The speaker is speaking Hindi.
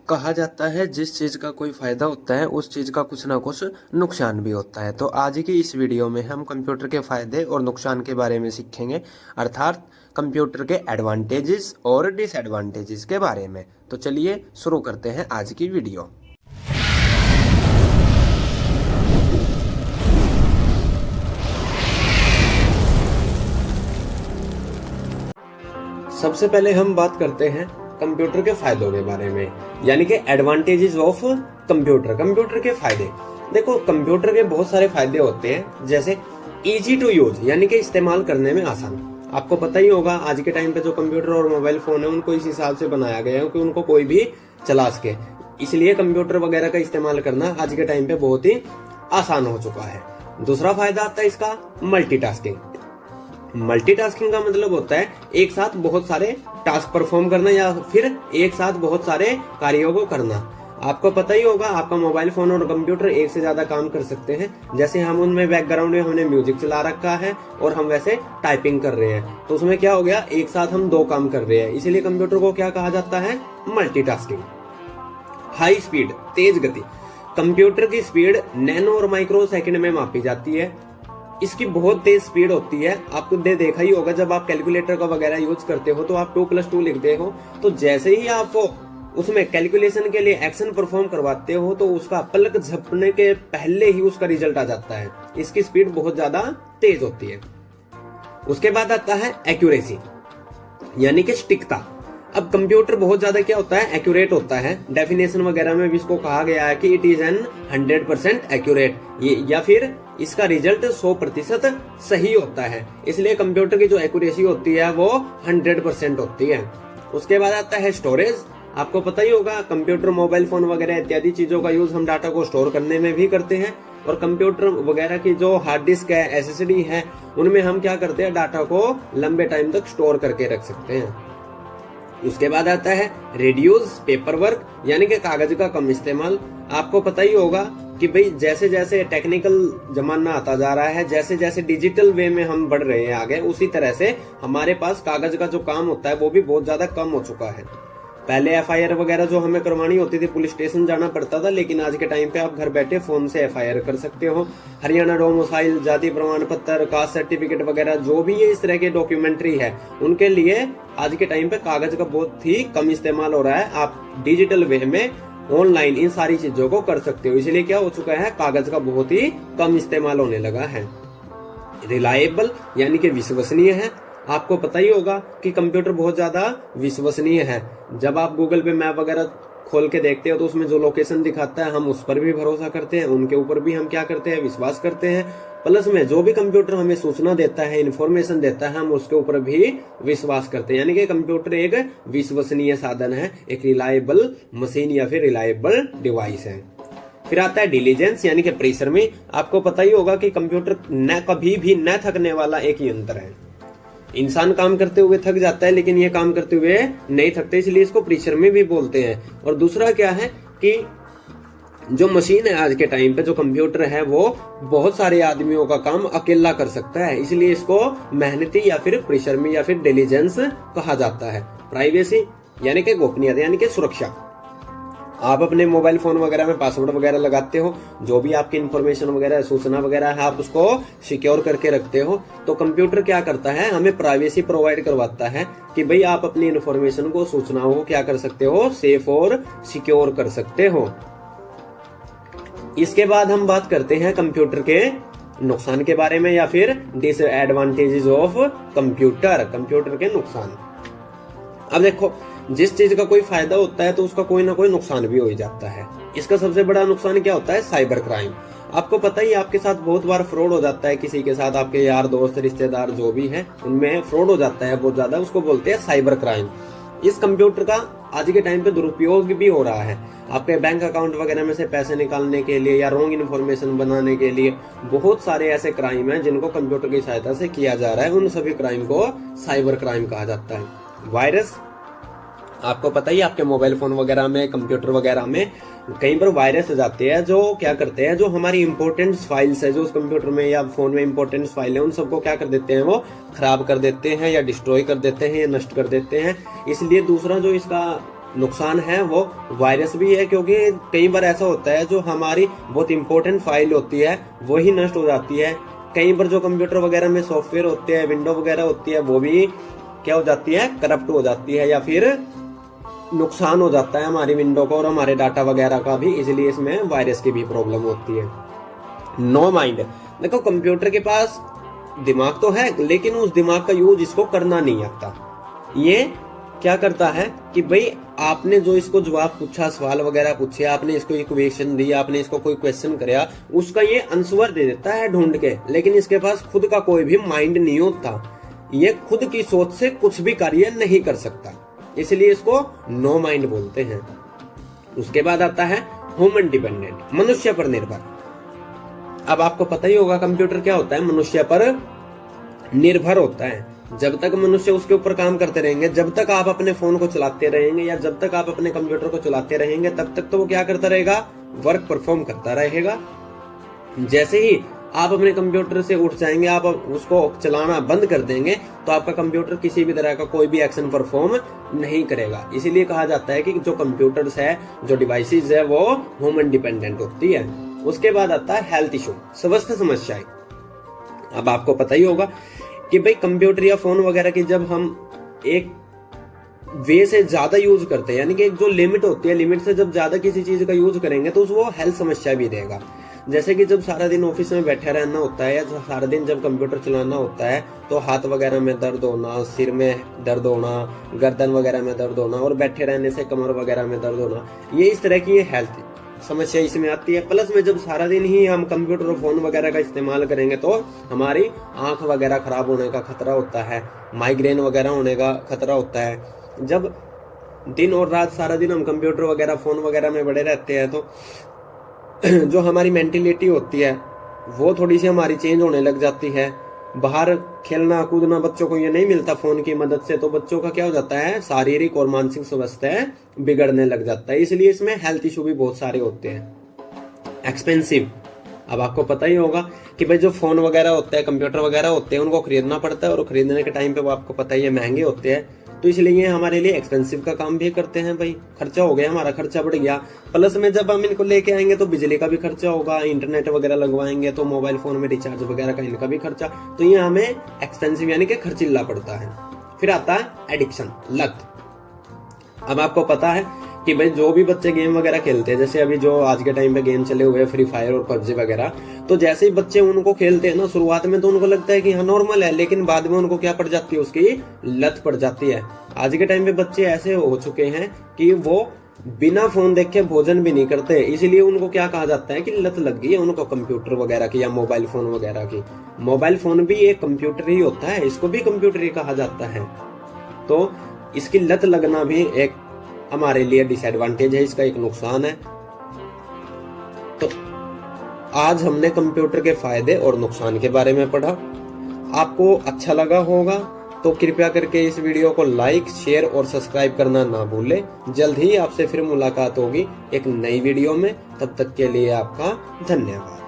कहा जाता है जिस चीज़ का कोई फ़ायदा होता है उस चीज़ का कुछ ना कुछ नुकसान भी होता है। तो आज की इस वीडियो में हम कंप्यूटर के फ़ायदे और नुकसान के बारे में सीखेंगे, अर्थात कंप्यूटर के एडवांटेजेस और डिसएडवांटेजेस के बारे में। तो चलिए शुरू करते हैं आज की वीडियो। सबसे पहले हम बात करते हैं कंप्यूटर के फायदों के बारे में, यानी कि एडवांटेजेस ऑफ कंप्यूटर के फायदे। देखो, कंप्यूटर के बहुत सारे फायदे होते हैं, जैसे इजी टू यूज, यानी कि इस्तेमाल करने में आसान। आपको पता ही होगा आज के टाइम पे जो कंप्यूटर और मोबाइल फोन है उनको इस हिसाब से बनाया गया है कि उनको कोई भी चला सके, इसलिए कंप्यूटर वगैरह का इस्तेमाल करना आज के टाइम पे बहुत ही आसान हो चुका है। दूसरा फायदा आता है इसका मल्टीटास्किंग। मल्टीटास्किंग का मतलब होता है एक साथ बहुत सारे टास्क परफॉर्म करना या फिर एक साथ बहुत सारे कार्यों को करना। आपको पता ही होगा आपका मोबाइल फोन और कंप्यूटर एक से ज्यादा काम कर सकते हैं। जैसे हम उनमें बैकग्राउंड में हमने म्यूजिक चला रखा है और हम वैसे टाइपिंग कर रहे हैं, तो उसमें क्या हो गया, एक साथ हम दो काम कर रहे हैं। इसीलिए कंप्यूटर को क्या कहा जाता है, मल्टीटास्किंग। हाई स्पीड, तेज गति। कंप्यूटर की स्पीड नैनो और माइक्रो सेकंड में मापी जाती है। इसकी बहुत तेज स्पीड होती है। आपको देखा ही होगा जब आप कैलकुलेटर का वगैरह यूज करते हो तो आप 2+2 लिखते हो, तो जैसे ही आप उसमें कैलकुलेशन के लिए एक्शन परफॉर्म करवाते हो तो उसका पलक झपकने के पहले ही उसका रिजल्ट आ जाता है। इसकी स्पीड बहुत ज्यादा तेज होती है। उसके बाद आता है एक्यूरेसी, यानी कि सटीकता। अब कंप्यूटर बहुत ज्यादा क्या होता है, एक्यूरेट होता है। डेफिनेशन वगैरह में भी इसको कहा गया है कि इट इज एन 100% एक्यूरेट, या फिर इसका रिजल्ट 100% सही होता है। इसलिए कंप्यूटर की जो एक्यूरेसी होती है वो 100% होती है। उसके बाद आता है स्टोरेज। आपको पता ही होगा कंप्यूटर, मोबाइल फोन वगैरह इत्यादि चीजों का यूज हम डाटा को स्टोर करने में भी करते हैं, और कंप्यूटर वगैरह की जो हार्ड डिस्क है, एसएसडी है, उनमें हम क्या करते हैं, डाटा को लंबे टाइम तक स्टोर करके रख सकते हैं। उसके बाद आता है रिड्यूस पेपर वर्क, यानी कि कागज का कम इस्तेमाल। आपको पता ही होगा कि भाई जैसे जैसे टेक्निकल जमाना आता जा रहा है, जैसे जैसे डिजिटल वे में हम बढ़ रहे हैं आगे, उसी तरह से हमारे पास कागज का जो काम होता है वो भी बहुत ज्यादा कम हो चुका है। पहले एफआईआर वगैरह जो हमें करवानी होती थी पुलिस स्टेशन जाना पड़ता था, लेकिन आज के टाइम पे आप घर बैठे फोन से एफआईआर कर सकते हो। हरियाणा डोमिसाइल, जाति प्रमाण पत्र, कास्ट सर्टिफिकेट वगैरह जो भी ये इस तरह के डॉक्यूमेंट्री है, उनके लिए आज के टाइम पे कागज का बहुत ही कम इस्तेमाल हो रहा है। आप डिजिटल वे में ऑनलाइन इन सारी चीजों को कर सकते हो। इसलिए क्या हो चुका है, कागज का बहुत ही कम इस्तेमाल होने लगा है। रिलायबल, यानी कि विश्वसनीय है। आपको पता ही होगा कि कंप्यूटर बहुत ज्यादा विश्वसनीय है। जब आप गूगल पे मैप वगैरह खोल के देखते हो तो उसमें जो लोकेशन दिखाता है हम उस पर भी भरोसा करते हैं, उनके ऊपर भी हम क्या करते हैं, विश्वास करते हैं। प्लस में जो भी कंप्यूटर हमें सूचना देता है, इन्फॉर्मेशन देता है, हम उसके ऊपर भी विश्वास करते हैं। यानी कि कंप्यूटर एक विश्वसनीय साधन है, एक रिलायबल मशीन या फिर रिलायबल डिवाइस है। फिर आता है डिलीजेंस, यानी कि परिश्रमी। आपको पता ही होगा कि कंप्यूटर न कभी भी न थकने वाला एक यंत्र है। इंसान काम करते हुए थक जाता है, लेकिन ये काम करते हुए नहीं थकते, इसलिए इसको परिश्रमी भी बोलते हैं। और दूसरा क्या है कि जो मशीन है आज के टाइम पे, जो कंप्यूटर है, वो बहुत सारे आदमियों का काम अकेला कर सकता है, इसलिए इसको मेहनती या फिर परिश्रमी या फिर डिलीजेंस कहा जाता है। प्राइवेसी, यानी कि गोपनीयता, यानी कि सुरक्षा। आप अपने मोबाइल फोन वगैरह में पासवर्ड वगैरह लगाते हो, जो भी आपकी इन्फॉर्मेशन वगैरह, सूचना वगैरह है, आप उसको सिक्योर करके रखते हो। तो कंप्यूटर क्या करता है, हमें प्राइवेसी प्रोवाइड करवाता है कि भाई आप अपनी इन्फॉर्मेशन को, सूचनाओं को क्या कर सकते हो, सेफ और सिक्योर कर सकते हो। इसके बाद हम बात करते हैं कंप्यूटर के नुकसान के बारे में, या फिर डिसएडवांटेजेस ऑफ कंप्यूटर के नुकसान। अब देखो, जिस चीज का कोई फायदा होता है तो उसका कोई ना कोई नुकसान भी हो ही जाता है। इसका सबसे बड़ा नुकसान क्या होता है, साइबर क्राइम। आपको पता ही, आपके साथ बहुत बार फ्रॉड हो जाता है, किसी के साथ, आपके यार दोस्त रिश्तेदार जो भी है उनमें फ्रॉड हो जाता है बहुत ज्यादा, उसको बोलते हैं साइबर क्राइम। इस कंप्यूटर का आज के टाइम पे दुरुपयोग भी हो रहा है। आपके बैंक अकाउंट वगैरह में से पैसे निकालने के लिए या रॉन्ग इन्फॉर्मेशन बनाने के लिए बहुत सारे ऐसे क्राइम हैं जिनको कंप्यूटर की सहायता से किया जा रहा है। उन सभी क्राइम को साइबर क्राइम कहा जाता है। वायरस, आपको पता ही, आपके मोबाइल फोन वगैरह में, कंप्यूटर वगैरह में कई बार वायरस हो जाते हैं, जो क्या करते हैं, जो हमारी इंपॉर्टेंट फाइल्स है, जो उस कंप्यूटर में या फोन में इंपॉर्टेंट फाइल है, उन सबको क्या कर देते हैं, वो खराब कर देते हैं या डिस्ट्रॉय कर देते हैं या नष्ट कर देते हैं। इसलिए दूसरा जो इसका नुकसान है वो वायरस भी है, क्योंकि कई बार ऐसा होता है जो हमारी बहुत इंपॉर्टेंट फाइल होती है वो ही नष्ट हो जाती है। कई बार जो कंप्यूटर वगैरह में सॉफ्टवेयर होते हैं, विंडो वगैरह होती है, वो भी क्या हो जाती है, करप्ट हो जाती है, या फिर नुकसान हो जाता है हमारी विंडो को और हमारे डाटा वगैरह का भी। इसलिए इसमें वायरस की भी प्रॉब्लम होती है। नो माइंड, देखो कंप्यूटर के पास दिमाग तो है, लेकिन उस दिमाग का यूज इसको करना नहीं आता। ये क्या करता है कि भाई आपने जो इसको जवाब पूछा, सवाल वगैरह पूछे, आपने इसको इक्वेशन दी, आपने इसको कोई क्वेश्चन कराया, उसका ये आंसर दे देता है ढूंढ के, लेकिन इसके पास खुद का कोई भी माइंड नहीं होता। ये खुद की सोच से कुछ भी कार्य नहीं कर सकता, इसलिए इसको नो माइंड बोलते हैं। उसके बाद आता है ह्यूमन डिपेंडेंट, मनुष्य पर निर्भर। अब आपको पता ही होगा कंप्यूटर क्या होता है, मनुष्य पर निर्भर होता है। जब तक मनुष्य उसके ऊपर काम करते रहेंगे, जब तक आप अपने फोन को चलाते रहेंगे या जब तक आप अपने कंप्यूटर को चलाते रहेंगे, तब तक तो वो क्या करता रहेगा, वर्क परफॉर्म करता रहेगा। जैसे ही आप अपने कंप्यूटर से उठ जाएंगे, आप उसको चलाना बंद कर देंगे, तो आपका कंप्यूटर किसी भी तरह का कोई भी एक्शन परफॉर्म नहीं करेगा। इसीलिए कहा जाता है कि जो कंप्यूटर्स है, जो डिवाइसेस है, वो ह्यूमन डिपेंडेंट होती है। उसके बाद आता है हेल्थ इशू, स्वास्थ्य समस्याएं। अब आपको पता ही होगा कि भाई कंप्यूटर या फोन वगैरह की जब हम एक वे से ज्यादा यूज करते हैं, यानी कि एक जो लिमिट होती है, लिमिट से जब ज्यादा किसी चीज का यूज करेंगे तो वो हेल्थ समस्या भी देगा। जैसे कि जब सारा दिन ऑफिस में बैठे रहना होता है या सारा दिन जब कंप्यूटर चलाना होता है, तो हाथ वगैरह में दर्द होना, सिर में दर्द होना, गर्दन वगैरह में दर्द होना और बैठे रहने से कमर वगैरह में दर्द होना, ये इस तरह की हेल्थ समस्या इसमें आती है। प्लस में जब सारा दिन ही हम कंप्यूटर और फोन वगैरह का इस्तेमाल करेंगे तो हमारी आंख वगैरह खराब होने का खतरा होता है, माइग्रेन वगैरह होने का खतरा होता है। जब दिन और रात सारा दिन हम कंप्यूटर वगैरह फोन वगैरह में बड़े रहते हैं, तो जो हमारी मेंटेलिटी होती है वो थोड़ी सी हमारी चेंज होने लग जाती है। बाहर खेलना कूदना बच्चों को ये नहीं मिलता फोन की मदद से, तो बच्चों का क्या हो जाता है, शारीरिक और मानसिक स्वास्थ्य बिगड़ने लग जाता है। इसलिए इसमें हेल्थ इशू भी बहुत सारे होते हैं। एक्सपेंसिव, अब आपको पता ही होगा कि भाई जो फोन वगैरह होते हैं, कंप्यूटर वगैरह होते हैं, उनको खरीदना पड़ता है और खरीदने के टाइम पे वो आपको पता ही है महंगे होते हैं, तो इसलिए ये हमारे लिए एक्सपेंसिव का काम भी करते हैं। भाई खर्चा हो गया, हमारा खर्चा बढ़ गया। प्लस में जब हम इनको लेके आएंगे तो बिजली का भी खर्चा होगा, इंटरनेट वगैरह लगवाएंगे तो मोबाइल फोन में रिचार्ज वगैरह का इनका भी खर्चा, तो ये हमें एक्सपेंसिव यानी कि खर्चीला पड़ता है। फिर आता है एडिक्शन, लत। अब आपको पता है कि भाई जो भी बच्चे गेम वगैरह खेलते हैं, जैसे अभी जो आज के टाइम पे गेम चले हुए हैं फ्री फायर और पबजी वगैरह, तो जैसे ही बच्चे उनको खेलते हैं ना, शुरुआत में तो उनको लगता है कि हाँ नॉर्मल है, लेकिन बाद में उनको क्या पड़ जाती है, उसकी लत पड़ जाती है। आज के टाइम पे बच्चे ऐसे हो चुके हैं कि वो बिना फोन देखे भोजन भी नहीं करते, इसीलिए उनको क्या कहा जाता है कि लत लग गई है उनको कंप्यूटर वगैरह की या मोबाइल फोन वगैरह की। मोबाइल फोन भी एक कंप्यूटर ही होता है, इसको भी कंप्यूटर ही कहा जाता है। तो इसकी लत लगना भी एक हमारे लिए डिसएडवांटेज है, इसका एक नुकसान है। तो आज हमने कंप्यूटर के फायदे और नुकसान के बारे में पढ़ा। आपको अच्छा लगा होगा तो कृपया करके इस वीडियो को लाइक, शेयर और सब्सक्राइब करना ना भूलें। जल्द ही आपसे फिर मुलाकात होगी एक नई वीडियो में, तब तक के लिए आपका धन्यवाद।